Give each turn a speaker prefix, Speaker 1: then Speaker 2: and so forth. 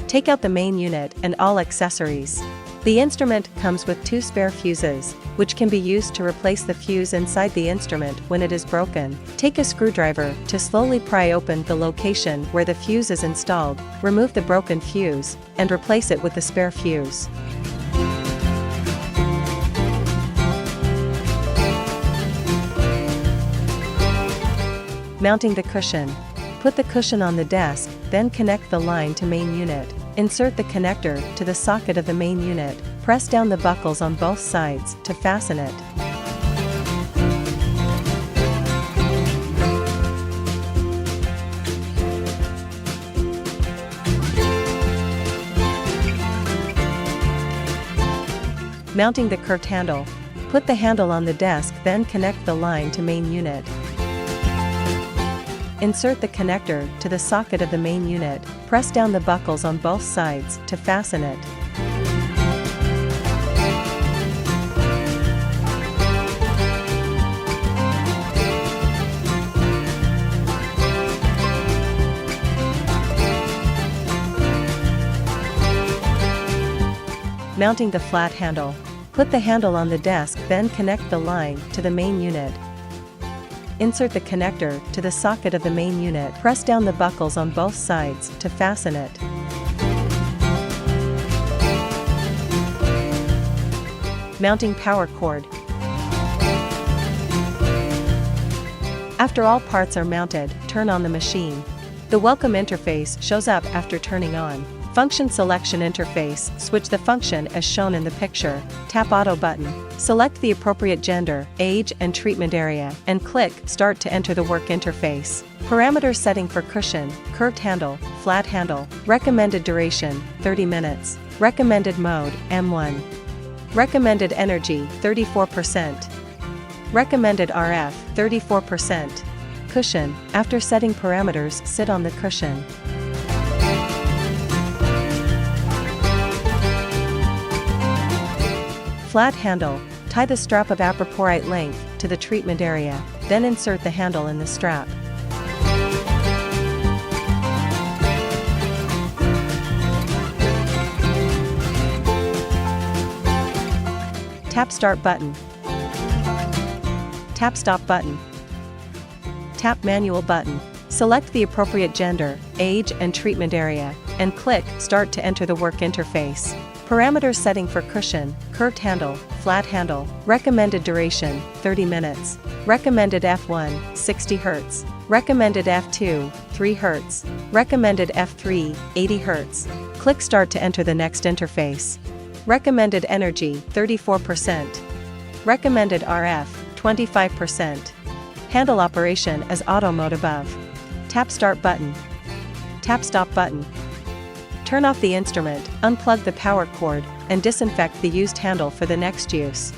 Speaker 1: Take out the main unit and all accessories. The instrument comes with 2 spare fuses, which can be used to replace the fuse inside the instrument when it is broken. Take a screwdriver to slowly pry open the location where the fuse is installed, remove the broken fuse, and replace it with the spare fuse. Mounting the cushion. Put the cushion on the desk, then connect the line to main unit. Insert the connector to the socket of the main unit. Press down the buckles on both sides to fasten it. Mounting the curved handle. Put the handle on the desk, then connect the line to main unit. Insert the connector to the socket of the main unit. Press down the buckles on both sides to fasten it. Mounting the flat handle. Put the handle on the desk, then connect the line to the main unit. Insert the connector to the socket of the main unit. Press down the buckles on both sides to fasten it. Mounting power cord. After all parts are mounted, turn on the machine. The welcome interface shows up after turning on. Function selection interface. Switch the function as shown in the picture. Tap auto button. Select the appropriate gender, age, and treatment area, and click Start to enter the work interface. Parameter setting for cushion, curved handle, flat handle. Recommended duration, 30 minutes. Recommended mode, M1. Recommended energy, 34%. Recommended RF, 34%. Cushion. After setting parameters, sit on the cushion. Flat handle. Tie the strap of appropriate length to the treatment area, then insert the handle in the strap. Tap Start button. Tap Stop button. Tap Manual button. Select the appropriate gender, age, and treatment area, and click Start to enter the work interface. Parameter setting for cushion, curved handle, flat handle. Recommended duration, 30 minutes. Recommended F1, 60 Hz. Recommended F2, 3 Hz. Recommended F3, 80 Hz. Click Start to enter the next interface. Recommended energy, 34%. Recommended RF, 25%. Handle operation as auto mode above. Tap Start button. Tap Stop button. Turn off the instrument, unplug the power cord, and disinfect the used handle for the next use.